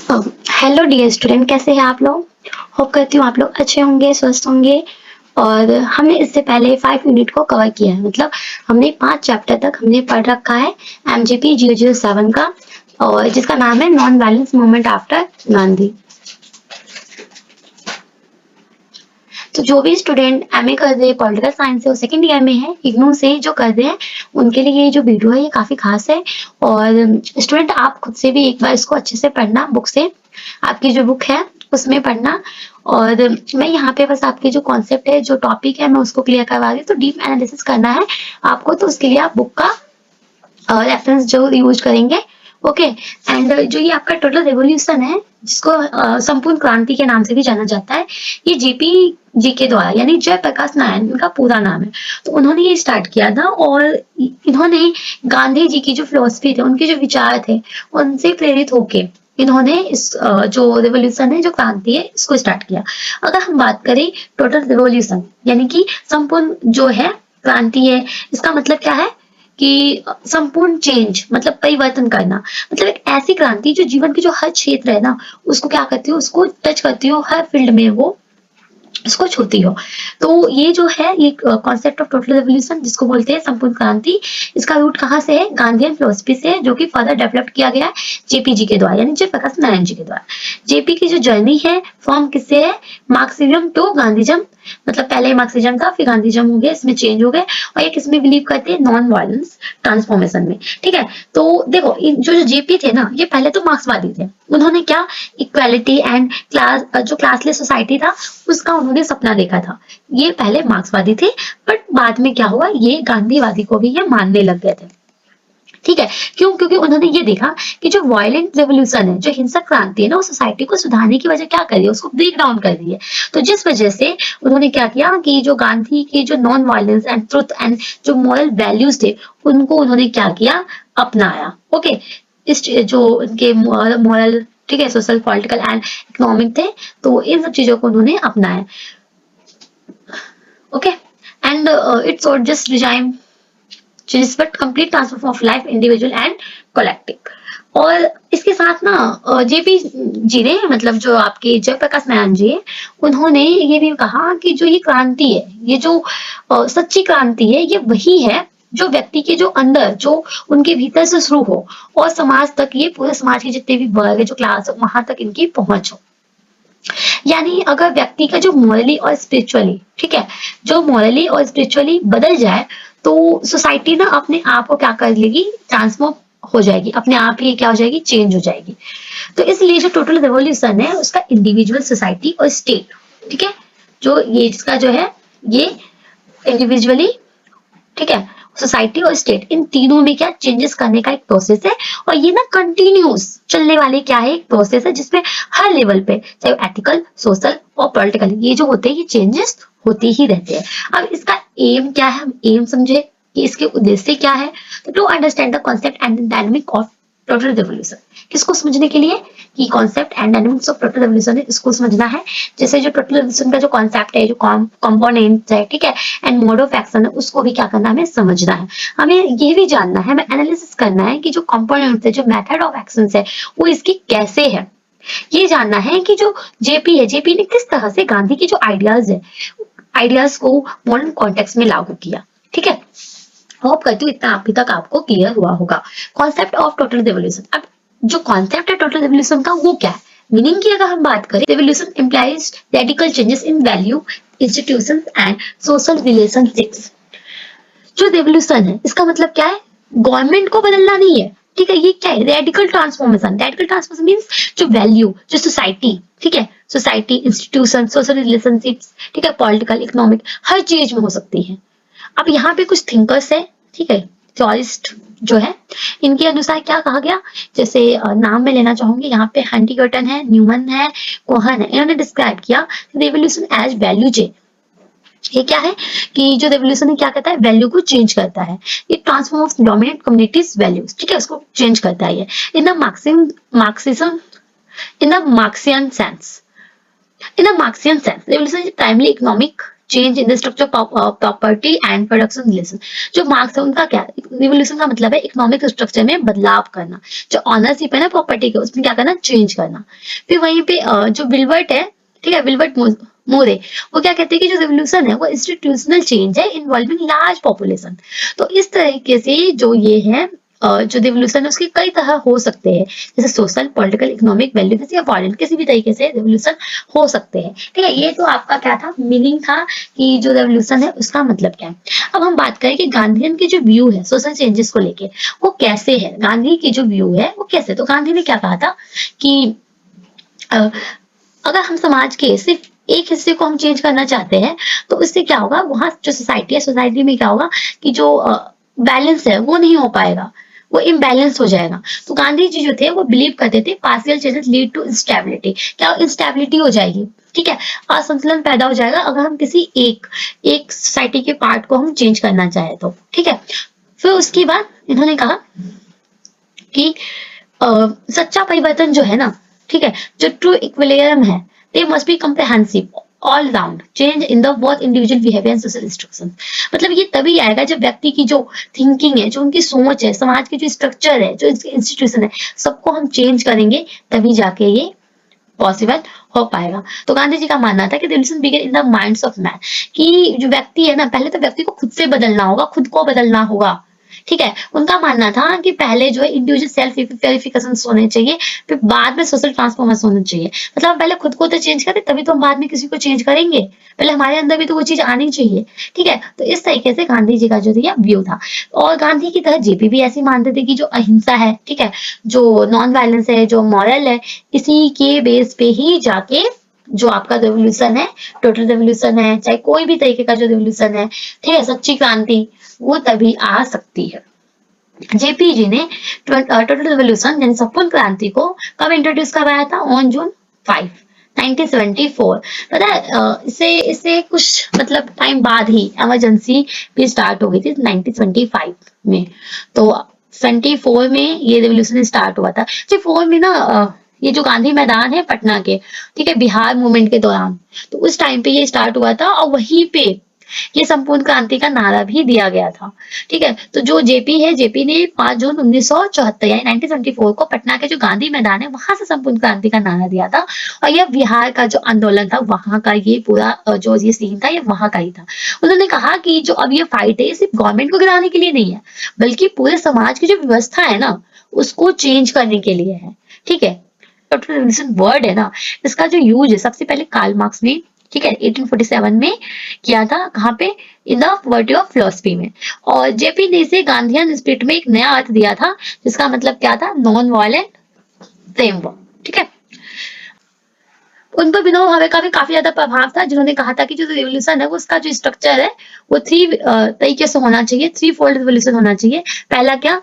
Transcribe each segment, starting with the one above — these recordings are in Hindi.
हेलो डियर स्टूडेंट, कैसे हैं आप लोग। होप करती हूँ आप लोग अच्छे होंगे, स्वस्थ होंगे। और हमने इससे पहले 5 यूनिट को कवर किया है, मतलब हमने 5 चैप्टर तक हमने पढ़ रखा है MGP 007 का, और जिसका नाम है non violence movement after Gandhi. तो जो भी स्टूडेंट MA कर रहे हैं पॉलिटिकल साइंस से और सेकेंड ईयर में है इग्नू से जो कर रहे हैं, उनके लिए ये जो वीडियो है ये काफी खास है। और स्टूडेंट आप खुद से भी एक बार इसको अच्छे से पढ़ना, बुक से, आपकी जो बुक है उसमें पढ़ना। और मैं यहाँ पे बस आपके जो कॉन्सेप्ट है, जो टॉपिक है, मैं उसको क्लियर करवा रही हूँ। तो डीप एनालिसिस करना है आपको, तो उसके लिए आप बुक का रेफरेंस जरूर यूज करेंगे। ओके। एंड जो ये आपका टोटल रेवोल्यूशन है, जिसको संपूर्ण क्रांति के नाम से भी जाना जाता है, ये जेपी जी के द्वारा, यानी जयप्रकाश नारायण इनका पूरा नाम है, तो उन्होंने ये स्टार्ट किया था। और इन्होंने गांधी जी की जो फिलोसफी थे, उनके जो विचार थे, उनसे प्रेरित होके इन्होंने इस जो रेवोल्यूशन है, जो क्रांति है, इसको स्टार्ट किया। अगर हम बात करें टोटल रेवोल्यूशन, यानी कि संपूर्ण जो है क्रांति है, इसका मतलब क्या है कि संपूर्ण चेंज, मतलब परिवर्तन करना, मतलब एक ऐसी क्रांति जो जीवन के जो हर क्षेत्र है ना, उसको क्या करती हो, उसको टच करती हो, हर फील्ड में वो इसको छूती हो। तो ये जो है, ये कॉन्सेप्ट ऑफ टोटल रेवोल्यूशन, जिसको बोलते हैं संपूर्ण क्रांति, इसका रूट कहाँ से है? गांधीयन फिलोसफी से है, जो कि फर्दर डेवलप किया गया है जेपी जी के द्वारा, यानी जयप्रकाश नारायण जी के द्वारा। जेपी की जो जर्नी है, फॉर्म किससे है? मार्क्सिज्म टू गांधीज्म, मतलब पहले मार्क्सिज्म था, फिर गांधीज्म हो गया, इसमें चेंज हो गए। और ये किसमें बिलीव करते हैं? नॉन वायलेंस ट्रांसफॉर्मेशन में। ठीक है। तो देखो, जो जेपी थे ना, ये पहले तो मार्क्सवादी थे। उन्होंने क्या, इक्वालिटी एंड क्लास, जो क्लासलेस सोसाइटी था, उसका उन्होंने सपना देखा था। ये पहले मार्क्सवादी थे, बट बाद में क्या हुआ, ये गांधीवादी को भी ये मानने लग गए थे। ठीक है। क्यों? क्योंकि उन्होंने ये देखा कि जो वायलेंट रेवोल्यूशन है, जो हिंसक क्रांति है ना, वो सोसाइटी को सुधारने की वजह क्या कर रही है, उसको ब्रेक डाउन कर रही है। तो जिस वजह से उन्होंने क्या किया कि जो गांधी के जो non violence and truth and जो मॉरल वैल्यूज थे, उनको उन्होंने क्या किया, अपनाया। ओके। इस जो उनके मॉरल, ठीक है, सोशल, पॉलिटिकल एंड इकोनॉमिक थे, तो इन सब चीजों को उन्होंने अपनाया। Okay. And it's just regime respect complete transfer of life individual and collective. और इसके साथ ना जेपी जी ने, मतलब जो आपके जयप्रकाश नारायण जी है, उन्होंने ये भी कहा कि जो ये क्रांति है, ये जो सच्ची क्रांति है, ये वही है जो व्यक्ति के जो अंदर, जो उनके भीतर से शुरू हो, और समाज तक, ये पूरे समाज के जितने भी वर्ग है, जो क्लास, वहां तक इनकी पहुंच हो। यानी अगर व्यक्ति का जो मोरली और स्पिरिचुअली, ठीक है, जो मोरली और स्पिरिचुअली बदल जाए, तो सोसाइटी ना अपने आप को क्या कर लेगी, ट्रांसफॉर्म हो जाएगी, अपने आप ही क्या हो जाएगी, चेंज हो जाएगी। तो इसलिए जो टोटल रेवोल्यूशन है, उसका इंडिविजुअल, सोसाइटी और स्टेट, ठीक है, जो ये इसका जो है, ये इंडिविजुअली, ठीक है, सोसाइटी और स्टेट, इन तीनों में क्या चेंजेस करने का एक प्रोसेस है। और ये ना कंटिन्यूस चलने वाले क्या है, एक प्रोसेस है, जिसमें हर लेवल पे, चाहे एथिकल, सोशल और पॉलिटिकल, ये जो होते हैं, ये चेंजेस होते ही रहते हैं। अब इसका एम क्या है, हम एम समझे कि इसके उद्देश्य क्या है। तो to understand the concept and dynamic of total revolution, किसको समझने के लिए कि concept and dynamics of total revolution है, इसको समझना है। जैसे जो टोटल रेवोल्यूशन का जो कॉन्सेप्ट है, जो कंपोनेंट्स है, ठीक है, एंड मोड ऑफ एक्शन है, उसको भी क्या करना है, हमें समझना है। हमें ये भी जानना है, हमें एनालिसिस करना है कि जो कंपोनेंट्स है, जो मेथड ऑफ एक्शन है, वो इसकी कैसे है। ये जानना है कि जो जेपी है, जेपी ने किस तरह से गांधी की जो आइडियाज है, आइडियाज को मॉडर्न कॉन्टेक्स्ट में लागू किया। ठीक है। होप करती हूँ इतना अभी तक आपको क्लियर हुआ होगा। कॉन्सेप्ट ऑफ टोटल रिवोल्यूशन, अब जो कॉन्सेप्ट है टोटल रिवोल्यूशन का, वो क्या है, मीनिंग की अगर हम बात करें, revolution implies radical changes in value, institutions and social relationships. जो रिवोल्यूशन है, इसका मतलब क्या है, गवर्नमेंट को बदलना नहीं है, ठीक है, ये क्या है, radical transformation. Radical transformation means जो वैल्यू, जो सोसाइटी, ठीक है, सोसाइटी, इंस्टीट्यूशन, सोशल रिलेशनशिप्स, ठीक है, पॉलिटिकल, इकोनॉमिक, हर चीज में हो सकती है। अब यहाँ पे कुछ थिंकर्स है, ठीक है, थ्योरिस्ट जो है, इनके अनुसार क्या कहा गया, जैसे नाम में लेना चाहूंगी, यहाँ पे हंटिंगटन है, न्यूमन है, कोहन है, इन्होंने डिस्क्राइब किया रेवोल्यूशन एज वैल्यू चेंज। ये क्या है कि जो रेवोल्यूशन है, क्या करता है, वैल्यू को चेंज करता है। ये ट्रांसफॉर्म्स डोमिनेंट कम्युनिटीज वैल्यूज, ठीक है, उसको चेंज करता है ये। In the Marxism, in the Marxian sense, in a Marxian sense, revolution is primarily economic, change in the structure property and production relation. जो मार्क्स है उनका क्या, रिवोल्यूशन का मतलब है इकोनॉमिक स्ट्रक्चर में बदलाव करना, जो ऑनरशिप है ना प्रॉपर्टी का उसमें क्या करना, चेंज करना। फिर वहीं पे जो विल्बर्ट है, ठीक है, विल्बर्ट मोरे, वो क्या कहते हैं कि जो रिवोल्यूशन है वो इंस्टीट्यूशनल चेंज है इन्वॉल्विंग लार्ज पॉपुलेशन। तो इस तरीके से जो ये है जो रिवोल्यूशन है उसके कई तरह हो सकते हैं, जैसे सोशल, पॉलिटिकल, इकोनॉमिक, वैल्यूज या फॉरेन, किसी भी तरीके से रिवोल्यूशन हो सकते हैं। ठीक है, ये तो आपका क्या था, मीनिंग था कि जो रेवोल्यूशन है उसका मतलब क्या है। अब हम बात करें कि गांधीयन के जो व्यू है सोशल चेंजेस को लेके वो कैसे है, गांधी की जो व्यू है वो कैसे, तो गांधी ने क्या कहा था कि अगर हम समाज के सिर्फ एक हिस्से को हम चेंज करना चाहते हैं तो इससे क्या होगा, वहां जो सोसाइटी है, सोसाइटी में क्या होगा कि जो बैलेंस है वो नहीं हो पाएगा, वो इम्बैलेंस हो जाएगा। तो गांधी जी जो थे वो बिलीव करते थे partial changes lead to instability, क्या इंस्टेबिलिटी हो जाएगी, ठीक है, असंतुलन पैदा हो जाएगा अगर हम किसी एक एक सोसाइटी के पार्ट को हम चेंज करना चाहे तो, ठीक है। फिर उसके बाद इन्होंने कहा कि सच्चा परिवर्तन जो है ना, ठीक है, जो ट्रू इक्विलिब्रियम है, they must be comprehensive all round change in the both individual behaviour and social instruction. मतलब ये तभी आएगा जब व्यक्ति की जो थिंकिंग है, जो उनकी सोच है, समाज की जो स्ट्रक्चर है, जो इंस्टीट्यूशन है, सबको हम चेंज करेंगे तभी जाके ये पॉसिबल हो पाएगा। तो गांधी जी का मानना था कि revolution begin in the minds of man, कि जो व्यक्ति है ना, पहले तो व्यक्ति को खुद से बदलना होगा, खुद को बदलना होगा, ठीक है। उनका मानना था कि पहले जो है इंडिविजुअल सेल्फ वेरिफिकेशन होने चाहिए, फिर बाद में सोशल ट्रांसफॉर्मेशन होना चाहिए। मतलब हम पहले खुद को तो चेंज करें तभी तो हम बाद में किसी को चेंज करेंगे, पहले हमारे अंदर भी तो वो चीज आनी चाहिए, ठीक है। तो इस तरीके से गांधी जी का जो व्यू था। और गांधी की तरह जेपी भी ऐसे मानते थे कि जो अहिंसा है, ठीक है, जो नॉन वायलेंस है, जो मॉरल है, इसी के बेस पे ही जाके जो आपका रेवोल्यूशन है, टोटल रेवोल्यूशन है, चाहे कोई भी तरीके का जो रेवोल्यूशन है, ठीक है, सच्ची क्रांति, वो तभी आ सकती है। जेपी जी ने टोटल रिवोल्यूशन यानी संपूर्ण क्रांति को कब इंट्रोड्यूस करवाया था, ऑन जून 5 1974। पता है इससे इससे कुछ मतलब टाइम बाद ही इमरजेंसी भी स्टार्ट हो गई थी 1925 में। तो 24 में ये रिवोल्यूशन स्टार्ट हुआ था। 4 में ना ये जो गांधी मैदान है पटना के, ठीक है, बिहार मूवमेंट के दौरान, तो उस टाइम पे ये स्टार्ट हुआ था और वहीं पे ये संपूर्ण क्रांति का नारा भी दिया गया था, ठीक है। तो जो जेपी है, जेपी ने 5 जून 1974 यानी 1974 को पटना के जो गांधी मैदान है वहां से संपूर्ण क्रांति का नारा दिया था। और यह बिहार का जो आंदोलन था वहां का ये पूरा जो ये सीन था ये वहां का ही था। उन्होंने कहा कि जो अब ये फाइट है ये सिर्फ गवर्नमेंट को गिराने के लिए नहीं है, बल्कि पूरे समाज की जो व्यवस्था है ना उसको चेंज करने के लिए है, ठीक है। टोटल रिवोल्यूशन वर्ड है ना, इसका जो यूज है सबसे पहले कार्ल मार्क्स ने, ठीक है, 1847 में किया था, कहाँ पे, in the Varti of philosophy में। और जेपी ने इसे गांधीयन स्पिरिट में एक नया अर्थ दिया था, जिसका मतलब क्या था, नॉन वायलेंट फ्रेमवर्क, ठीक है। उन पर विनोद भावे का भी काफी ज्यादा प्रभाव था, जिन्होंने कहा था कि जो रिवोल्यूशन है वो उसका जो स्ट्रक्चर है वो 3 तरीके से होना चाहिए, 3 फोल्ड रिवोल्यूशन होना चाहिए। पहला क्या,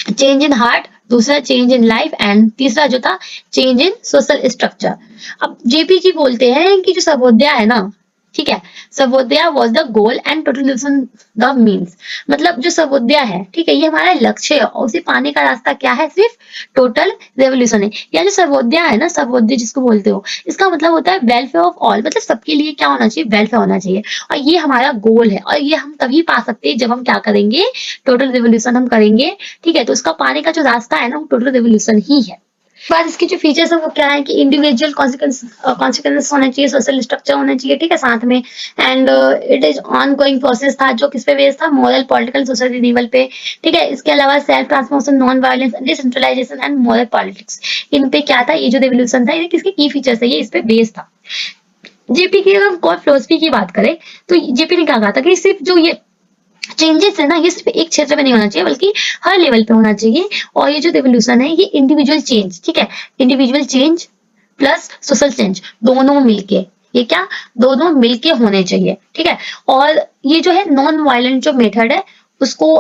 चेंज इन हार्ट, दूसरा चेंज इन लाइफ एंड तीसरा जो था चेंज इन सोशल स्ट्रक्चर। अब जेपी जी बोलते हैं कि जो सर्वोदय है ना, ठीक है, Sarvodaya was the goal and total revolution the means. मतलब जो सर्वोदय है, ठीक है, ये हमारा लक्ष्य है और उसे पाने का रास्ता क्या है, सिर्फ टोटल रेवोल्यूशन है। या जो सर्वोदय है ना, सर्वोदय जिसको बोलते हो, इसका मतलब होता है वेलफेयर ऑफ ऑल, मतलब सबके लिए क्या होना चाहिए, वेलफेयर होना चाहिए। और ये हमारा गोल है और ये हम तभी पा सकते हैं जब हम क्या करेंगे, टोटल रिवोल्यूशन हम करेंगे, ठीक है। तो उसका पाने का जो रास्ता है ना वो टोटल रिवोल्यूशन ही है। बाद इसके जो फीचर्स है वो क्या है कि इंडिविजुअल कॉन्सिक्वेंस होना चाहिए, सोशल स्ट्रक्चर होना चाहिए, ठीक है, साथ में। And it is on going process था, जो किस पे बेस्ड था, मॉरल, पॉलिटिकल, सोशल रिन्यूअल पे, ठीक है। इसके अलावा self transformation, non violence, decentralization and moral politics, इन पे क्या था, ये जो रिवोल्यूशन था ये किसके की फीचर्स है, ये इस पे बेस्ड था। जेपी की अगर हम कोर फिलोसफी की बात करें तो जेपी ने क्या कहा था कि सिर्फ जो ये चेंजेस है ना ये सिर्फ एक क्षेत्र में नहीं होना चाहिए बल्कि हर लेवल पे होना चाहिए। और ये जो रिवोल्यूशन है ये इंडिविजुअल चेंज, ठीक है, individual change plus social change दोनों मिलके, ये क्या, दोनों मिलके होने चाहिए, ठीक है। और ये जो है नॉन वायलेंट जो मेथड है उसको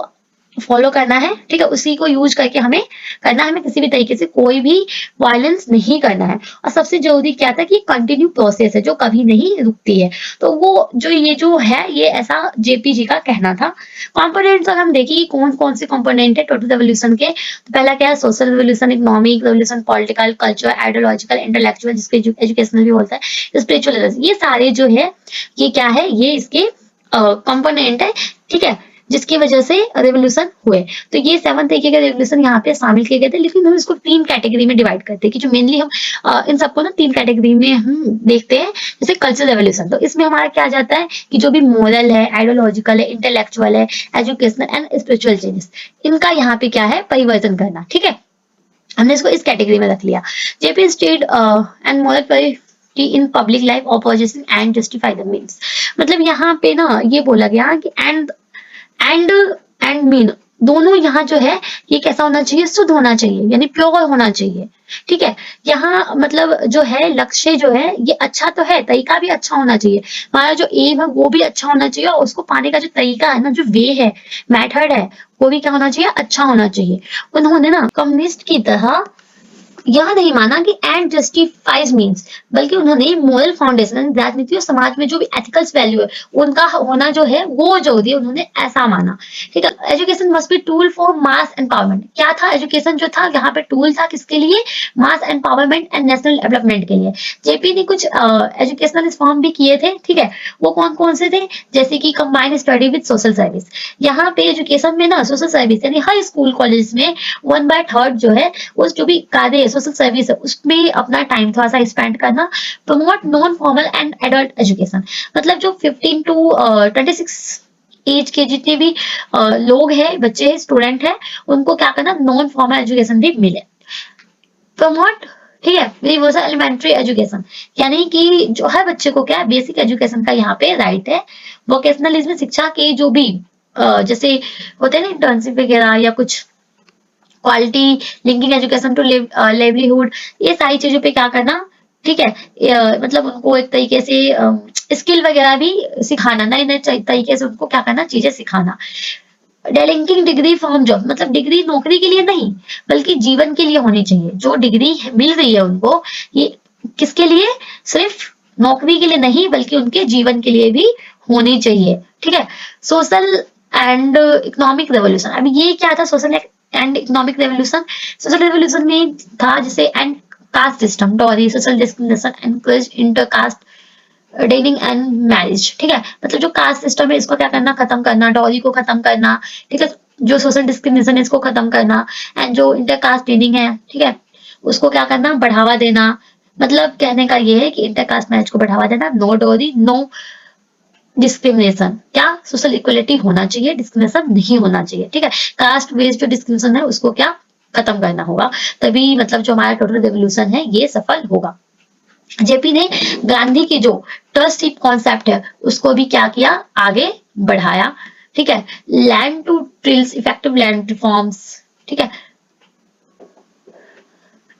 फॉलो करना है, ठीक है, उसी को यूज करके हमें करना है, हमें किसी भी तरीके से कोई भी वायलेंस नहीं करना है। और सबसे जरूरी क्या था कि कंटिन्यू प्रोसेस है जो कभी नहीं रुकती है। तो वो जो ये जो है ये ऐसा जेपीजी का कहना था। कंपोनेंट्स अगर हम देखें कि कौन कौन से कंपोनेंट है टोटल रेवोल्यूशन के, तो पहला क्या है, social revolution, economic revolution, political, culture, ideological, intellectual, जिसके एजुकेशनल भी बोलता है, स्पिरिचुअल, ये सारे जो है ये क्या है, ये इसके कंपोनेंट है, ठीक है, जिसकी वजह से रेवोल्यूशन हुए। तो ये 7 तरीके के रेवोल्यूशन यहाँ पे शामिल किए गए थे, लेकिन हम इसको 3 कैटेगरी में डिवाइड करते हैं कि जो मेनली हम इन सबको ना 3 कैटेगरी में हम देखते हैं। जैसे कल्चरल रेवोल्यूशन, तो इसमें हमारा क्या जाता है कि जो भी मोरल है, आइडियोलॉजिकल है, इंटेलेक्चुअल है, एजुकेशनल एंड स्पिरिचुअल चेंजेस, इनका यहाँ पे क्या है, परिवर्तन करना, ठीक है, हमने इसको इस कैटेगरी में रख लिया। JP state and moral in public life opposition and justify the means, मतलब यहाँ पे ना ये बोला गया कि एंड एंड मीन दोनों यहाँ जो है ये कैसा होना चाहिए, शुद्ध होना चाहिए, यानी प्योर होना चाहिए, ठीक है। यहाँ मतलब जो है लक्ष्य जो है ये अच्छा तो है, तरीका भी अच्छा होना चाहिए, हमारा जो एम है वो भी अच्छा होना चाहिए, और उसको पाने का जो तरीका है ना, जो वे है, मेथड है, वो भी क्या होना चाहिए, अच्छा होना चाहिए। उन्होंने ना कम्युनिस्ट की तरह यह नहीं माना कि एंड जस्टिफाइज मीन्स, बल्कि उन्होंने मोरल फाउंडेशन, राजनीति और समाज में जो भी एथिकल्स वैल्यू है उनका होना जो है वो जरूरी है, उन्होंने ऐसा माना, ठीक है। Education must be tool for mass empowerment, क्या था एजुकेशन जो था यहाँ पे टूल था किसके लिए, मास एम्पावरमेंट एंड नेशनल डेवलपमेंट के लिए। जेपी ने कुछ एजुकेशनल रिफॉर्म भी किए थे, ठीक है, वो कौन कौन से थे, जैसे कि combined study with social service, यहाँ पे एजुकेशन में ना सोशल सर्विस यानी हर स्कूल कॉलेज में 1/3 जो है उस जो भी कार्य है सोशल सर्विस है उसमें अपना टाइम थोड़ा सा स्पेंड करना। Promote non formal and adult education, मतलब जो 15 to 26 एज के जितने भी लोग हैं, बच्चे हैं, स्टूडेंट हैं, उनको क्या करना, नॉन फॉर्मल एजुकेशन भी मिले। प्रमोट, ठीक है, यूनिवर्सल एलिमेंट्री एजुकेशन, यानी कि जो हर बच्चे को क्या है बेसिक एजुकेशन का यहाँ पे राइट है। वोकेशनलिज्म, शिक्षा के जो भी जैसे होते हैं ना इंटर्नशिप वगैरह या कुछ quality linking education to livelihood, ये सारी चीजों पे क्या करना, ठीक है, मतलब उनको एक तरीके से स्किल वगैरह भी सिखाना, नए नए तरीके से उनको क्या करना, चीजें सिखाना। डेलिंकिंग डिग्री फॉर्म जॉब, मतलब डिग्री नौकरी के लिए नहीं बल्कि जीवन के लिए होनी चाहिए, जो डिग्री मिल रही है उनको ये किसके लिए, सिर्फ नौकरी के लिए नहीं बल्कि उनके जीवन के लिए भी होनी चाहिए, ठीक है। सोशल एंड इकोनॉमिक रेवोल्यूशन, अभी ये क्या था, social and economic revolution, social revolution में था जैसे end caste system, dowry, social discrimination, encourage intercaste dating and marriage, ठीक है, मतलब जो कास्ट सिस्टम है इसको क्या करना, खत्म करना, डॉरी को खत्म करना, ठीक है, जो सोशल डिस्क्रिमिनेशन है इसको खत्म करना, एंड जो इंटरकास्ट डेटिंग है, ठीक है, उसको क्या करना, बढ़ावा देना। मतलब कहने का ये है कि इंटरकास्ट मैरिज को बढ़ावा देना, नो डोरी, नो डिस्क्रिमिनेशन, क्या सोशल इक्वलिटी होना चाहिए, डिस्क्रिमिनेशन नहीं होना चाहिए, ठीक है। कास्ट बेस्ड जो डिस्क्रिमिनेशन है उसको क्या खत्म करना होगा, तभी मतलब जो हमारा टोटल रेवोल्यूशन है ये सफल होगा। जेपी ने गांधी की जो ट्रस्टशिप कॉन्सेप्ट है उसको भी क्या किया, आगे बढ़ाया, ठीक है। Land to tillers, effective land reforms, ठीक है,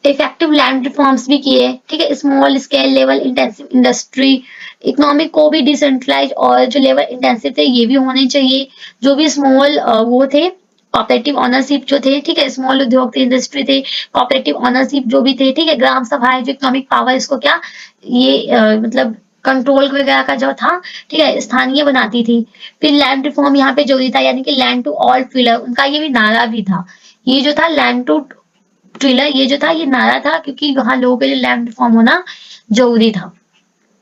इफेक्टिव लैंड रिफॉर्म्स भी किए, ठीक है। Small scale level intensive industry, economic को भी डिसेंट्रलाइज और जो लेवल इंटेंसिव थे ये भी होने चाहिए, जो भी स्मॉल वो थे कॉपरेटिव ऑनरशिप जो थे, ठीक है, स्मॉल उद्योग थे, इंडस्ट्री थे, कॉपरेटिव ऑनरशिप जो भी थे, ठीक है, ग्राम सभाएं जो इकोनॉमिक पावर इसको क्या ये मतलब कंट्रोल वगैरह का जो था, ठीक है, स्थानीय बनाती थी। फिर लैंड रिफॉर्म यहाँ पे जरूरी था, यानी कि लैंड टू ऑल ट्रिलर, उनका ये भी नारा भी था, ये जो था लैंड टू ट्रिलर ये जो था ये नारा था क्योंकि वहां लोगों के लिए लैंड रिफॉर्म होना जरूरी था।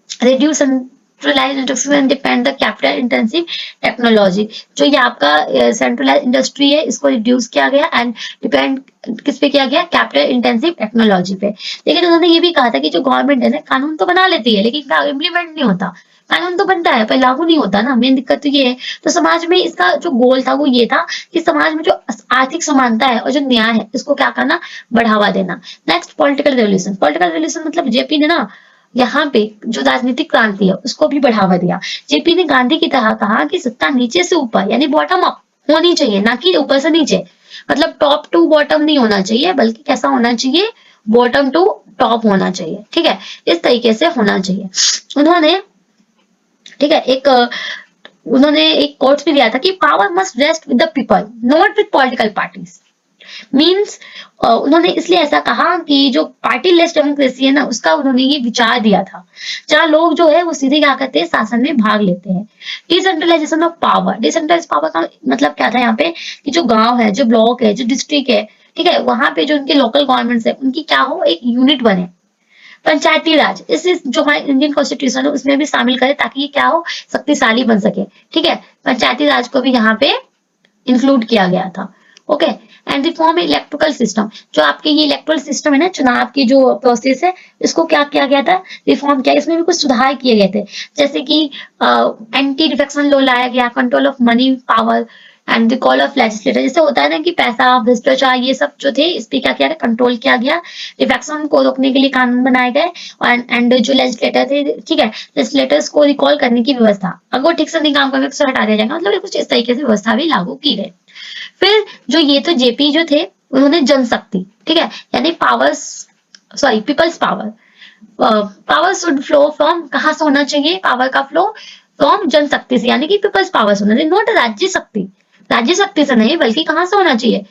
reduce centralized industry and depend the capital intensive technology, जो ये आपका सेंट्रलाइज इंडस्ट्री है इसको रिड्यूस किया गया एंड डिपेंड किस पे किया गया, कैपिटल इंटेंसिव टेक्नोलॉजी पे। लेकिन उन्होंने ये भी कहा था कि जो गवर्नमेंट है ना कानून तो बना लेती है लेकिन इम्प्लीमेंट नहीं होता, कानून तो बनता है पर लागू नहीं होता ना, मेन दिक्कत तो ये है। तो समाज में इसका जो गोल था वो ये था कि समाज में जो आर्थिक समानता है और जो न्याय है इसको क्या करना, बढ़ावा देना। Next political revolution, political revolution मतलब जेपी ने ना यहाँ पे जो राजनीतिक क्रांति है उसको भी बढ़ावा दिया। जेपी ने गांधी की तरह कहा कि सत्ता नीचे से ऊपर यानी बॉटम अप होनी चाहिए, ना कि ऊपर से नीचे, मतलब टॉप टू बॉटम नहीं होना चाहिए बल्कि कैसा होना चाहिए, बॉटम टू टॉप होना चाहिए, ठीक है, इस तरीके से होना चाहिए। उन्होंने ठीक है एक उन्होंने एक कोट भी दिया था कि power must rest with the people not with political parties. Means उन्होंने इसलिए ऐसा कहा कि जो पार्टी लेस डेमोक्रेसी है ना, उसका उन्होंने ये विचार दिया था, जहाँ लोग जो है वो सीधे क्या करते हैं, शासन में भाग लेते हैं। Decentralisation of power, decentralise power का मतलब क्या था यहाँ पे कि जो गांव है, जो ब्लॉक है, जो डिस्ट्रिक्ट है, ठीक है, वहां पे जो उनके लोकल गवर्नमेंट्स है उनकी क्या हो, एक यूनिट बने। पंचायती राज, इस जो हमारे इंडियन कॉन्स्टिट्यूशन है उसमें भी शामिल करे ताकि ये क्या हो, शक्तिशाली बन सके। ठीक है, पंचायती राज को भी यहाँ पे इंक्लूड किया गया था। Okay, and reform electrical system, जो आपके ये इलेक्ट्रल सिस्टम है ना, चुनाव की जो प्रोसेस है, इसको क्या किया गया था, रिफॉर्म किया। इसमें भी कुछ सुधार किए गए थे, जैसे कि एंटी डिफेक्शन लॉ लाया गया, control of money power and the call of legislator. जैसे होता है ना कि पैसा, भ्रष्टाचार, ये सब जो थे इस पे क्या किया गया, कंट्रोल किया गया। डिफेक्शन को रोकने के लिए कानून बनाए गए, एंड जो लेजिस्लेटर थे, ठीक है, लेजिस्लेटर्स को रिकॉल करने की व्यवस्था, अगर वो ठीक से नहीं काम करेंगे तो हटा दिया जाएगा, मतलब कुछ इस तरीके से व्यवस्था भी लागू की गई। फिर जो ये तो जेपी जो थे, उन्होंने जनशक्ति, ठीक है, यानी powers, sorry peoples power, power should flow from, कहाँ से होना चाहिए पावर का फ्लो, फ्रॉम जनशक्ति से, यानी कि पीपल्स पावर होना चाहिए, नॉट राज्य शक्ति, राज्य शक्ति से नहीं, बल्कि कहाँ से होना चाहिए,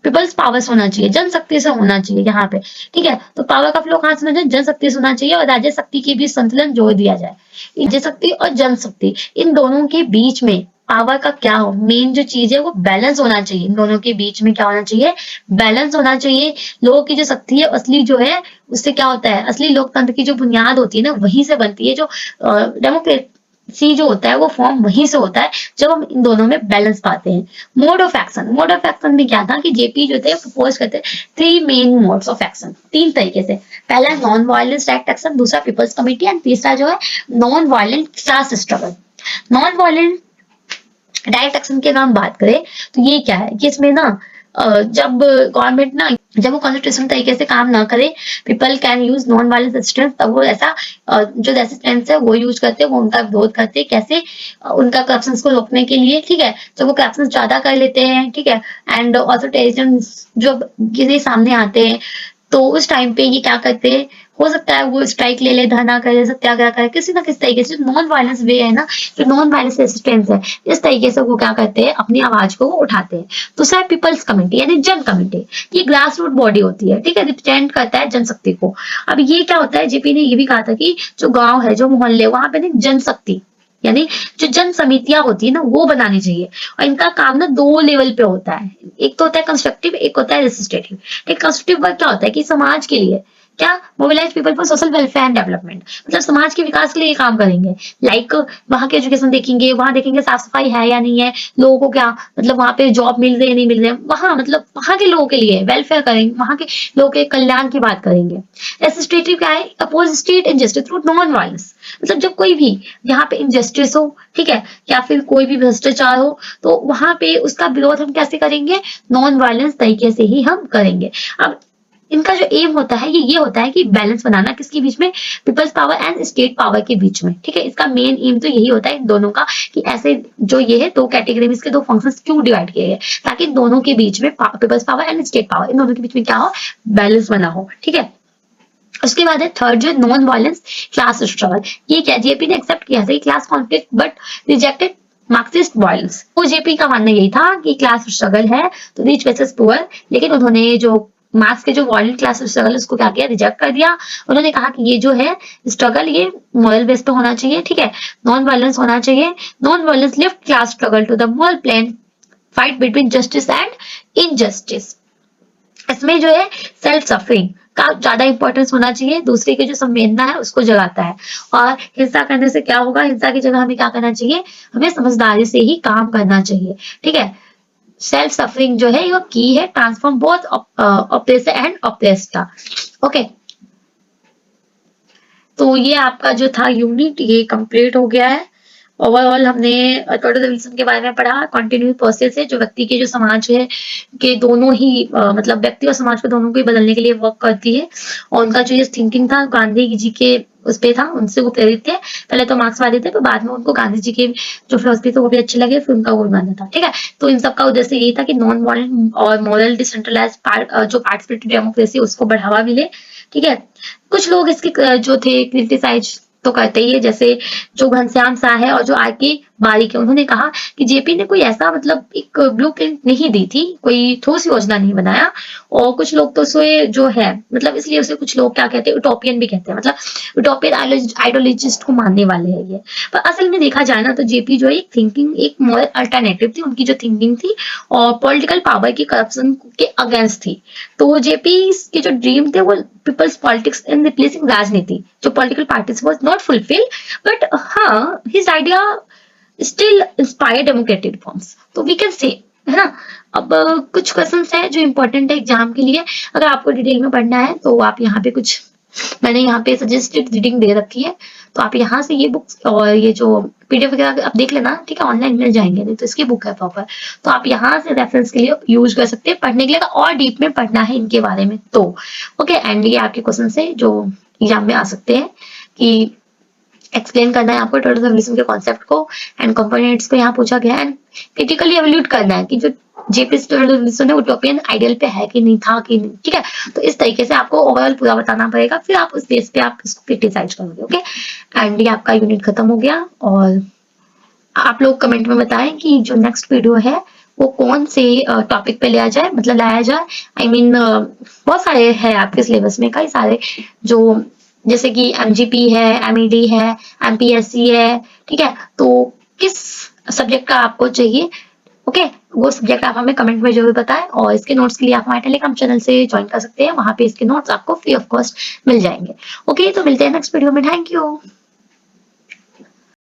पीपल्स पावर से होना चाहिए, जनशक्ति से होना चाहिए यहाँ पे। ठीक है, तो पावर का फ्लो कहाँ से होना चाहिए, जनशक्ति से होना चाहिए, और राज्य शक्ति के बीच संतुलन जोड़ दिया जाए। राज्य शक्ति और जनशक्ति, इन दोनों के बीच में पावर का क्या हो, मेन जो चीज है वो बैलेंस होना चाहिए। इन दोनों के बीच में क्या होना चाहिए, बैलेंस होना चाहिए। लोगों की जो शक्ति है असली जो है, उससे क्या होता है, असली लोकतंत्र की जो बुनियाद होती है ना, वहीं से बनती है। जो डेमोक्रेसी जो होता है वो फॉर्म वहीं से होता है, जब हम इन दोनों में बैलेंस पाते हैं। Mode of action, mode of action में क्या था कि जेपी जो थे प्रपोज करते three main modes of action, तीन तरीके से। पहला नॉन वायलेंस डायरेक्ट एक्शन, दूसरा पीपल्स कमेटी, एंड तीसरा जो है non violent class struggle. Non violent direct action की अगर हम बात करें तो ये क्या है कि इसमें ना जब गवर्नमेंट ना, जब वो कॉन्स्टिट्यूशन तरीके से काम ना करे, people can use non violence resistance, तब वो ऐसा जो रेजिस्टेंस है वो यूज करते हैं, वो उनका विरोध करते हैं, कैसे उनका करप्शन को रोकने के लिए। ठीक है, जब वो करप्शन ज्यादा कर लेते हैं, ठीक है, एंड ऑथोरिटेरियन जब किसी सामने आते हैं, तो उस टाइम पे ये क्या करते हैं, हो सकता है वो स्ट्राइक ले ले, धरना करे, सत्याग्रह करे, किसी ना किसी तरीके से नॉन वायलेंस वे है ना, जो नॉन वायलेंस रेजिस्टेंस है, इस तरीके से वो क्या करते हैं, अपनी आवाज को वो उठाते हैं। दूसरा है पीपल्स कमेटी, यानी जन कमेटी, ये ग्रास रूट बॉडी होती है, ठीक है, रिप्रेजेंट करता है जनशक्ति को। अब ये क्या होता है, जेपी ने ये भी कहा था कि जो गांव है, जो मोहल्ले, वहां पे ना जनशक्ति, यानी जो जन समितियां होती है ना, वो बनानी चाहिए। और इनका काम ना दो लेवल पे होता है, एक तो होता है कंस्ट्रक्टिव, एक होता है रेजिस्टेटिव। ठीक, कंस्ट्रक्टिव वर्क क्या होता है कि समाज के लिए क्या, mobilise people for social welfare and development, मतलब समाज के विकास के लिए काम करेंगे। लाइक वहां के एजुकेशन देखेंगे, वहां देखेंगे साफ सफाई है या नहीं है, लोगों को क्या, मतलब वहां पे जॉब मिल रही है नहीं मिल रही है, वहां मतलब वहां के लोगों के लिए वेलफेयर करेंगे, वहां के लोगों के कल्याण की बात करेंगे। एसिस्टेटिव क्या है, oppose state injustice through non violence, मतलब जब कोई भी यहाँ पे इनजस्टिस हो, ठीक है, या फिर कोई भी भ्रष्टाचार हो, तो वहां पे उसका विरोध हम कैसे करेंगे, नॉन वायलेंस तरीके से ही हम करेंगे। अब इनका जो एम होता है ये होता है कि बैलेंस बनाना, किसके बीच में, peoples power and state power के बीच में। ठीक है, इसका मेन एम तो यही होता है इन दोनों का, कि ऐसे जो ये है दो कैटेगरी में इसके दो फंक्शंस क्यों डिवाइड किए गए, ताकि इन दोनों के बीच में, peoples power and state power, इन दोनों के बीच में क्या हो, बैलेंस बना हो। ठीक है, उसके बाद है थर्ड जो नॉन वायलेंस क्लास स्ट्रगल। ये क्या, जेपी ने एक्सेप्ट किया था class conflict but rejected Marxist violence. तो जेपी का मानना यही था कि क्लास स्ट्रगल है तो रिच वर्सेस पुअर, लेकिन उन्होंने जो मार्क्स के जो वायलेंट क्लास स्ट्रगल उसको क्या किया, रिजेक्ट कर दिया। उन्होंने कहा कि ये जो है स्ट्रगल ये मॉरल बेस पे होना चाहिए, ठीक है, नॉन वायलेंस होना चाहिए। Non violence lift class struggle to the moral plane, fight between justice and injustice. इसमें जो है सेल्फ सफरिंग का ज्यादा इंपॉर्टेंस होना चाहिए, दूसरे की जो संवेदना है उसको जगाता है। और हिंसा करने से क्या होगा, हिंसा की जगह हमें क्या करना चाहिए, हमें समझदारी से ही काम करना चाहिए। ठीक है, सेल्फ सफरिंग जो है ये की है transform both oppressor and oppressed का। ओके, तो ये आपका जो था यूनिट ये कंप्लीट हो गया है। ओवरऑल हमने टोटल रिविजन के बारे में पढ़ा। कंटिन्यू प्रोसेस है जो व्यक्ति के जो समाज है के दोनों ही मतलब व्यक्ति और समाज को दोनों को ही बदलने के लिए वर्क करती है। और उनका जो ये थिंकिंग था गांधी जी के उस पे था, उनसे वो प्रेरित थे। पहले तो मार्क्सवादी थे, पर बाद में उनको गांधी जी के जो फिलोसफी थे वो भी अच्छे लगे, फिर उनका वो मानना था। ठीक है, तो इन सबका उद्देश्य यही था कि नॉन वायलेंट और मॉरल डिसेंट्रलाइज जो पार्टिसिपेटरी डेमोक्रेसी उसको बढ़ावा मिले। ठीक है, कुछ लोग इसके जो थे क्रिटिसाइज तो करते ही है। जैसे जो घनश्याम शाह है और जो आर के बारिक है, उन्होंने कहा कि जेपी ने कोई ऐसा मतलब एक ब्लूप्रिंट नहीं दी थी, कोई ठोस योजना नहीं बनाया। और कुछ लोग तो उसे जो है मतलब इसलिए उसे कुछ लोग क्या कहते हैं, यूटोपियन भी कहते हैं, मतलब यूटोपियन आइडियोलॉजिस्ट को मानने वाले हैं ये। पर असल में देखा जाए ना तो जेपी जो है एक थिंकिंग, एक मॉरल अल्टरनेटिव थी, उनकी जो थिंकिंग थी और पॉलिटिकल पावर की करप्शन के अगेंस्ट थी। तो जेपी के जो ड्रीम थे वो पीपल्स पॉलिटिक्स इन रिप्लेसिंग राजनीति, जो political parties was not fulfil, but हाँ his idea still inspire democratic reforms, तो वी कैन से, है ना। अब कुछ क्वेश्चंस है जो इंपॉर्टेंट है एग्जाम के लिए, अगर आपको डिटेल में पढ़ना है तो आप यहाँ पे कुछ, मैंने यहाँ पे सजेस्टेड रीडिंग दे रखी है, तो आप यहाँ से ये बुक्स और ये जो पीडीएफ वगैरह आप देख लेना, ठीक है, ऑनलाइन मिल जाएंगे, नहीं तो इसकी बुक है प्रॉपर, तो आप यहाँ से रेफरेंस के लिए यूज कर सकते हैं पढ़ने के लिए, और डीप में पढ़ना है इनके बारे में तो। ओके, एंड ये आपके क्वेश्चन है जो एग्जाम में आ सकते हैं, कि एक्सप्लेन करना है आपको टोटल सॉल्यूशन के कॉन्सेप्ट को एंड कंपोनेंट्स को यहाँ पूछा गया है, एंड क्रिटिकली एवेल्यूट करना है कि जो जेपी सॉल्यूशन है यूटोपियन आइडियल पे है कि नहीं था कि नहीं, ठीक है। तो इस तरीके से आपको ओवरऑल पूरा बताना पड़ेगा, फिर आप उस बेस पे आप इसको क्रिटिसाइज करोगे। ओके, एंड ये आपका यूनिट खत्म हो गया, और आप लोग कमेंट में बताएं कि जो नेक्स्ट वीडियो है वो कौन से टॉपिक पे लिया जाए, मतलब लाया जाए। आई मीन बहुत सारे हैं आपके सिलेबस में, कई सारे, जो जैसे कि एमजीपी है, एमईडी है, एमपीएससी है, ठीक है। तो किस सब्जेक्ट का आपको चाहिए, ओके, वो सब्जेक्ट आप हमें कमेंट में जरूर बताएं, और इसके नोट्स के लिए आप हमारे टेलीग्राम चैनल से ज्वाइन कर सकते हैं, वहां पे इसके नोट्स आपको फ्री ऑफ कॉस्ट मिल जाएंगे। ओके, तो मिलते हैं नेक्स्ट वीडियो में, थैंक यू।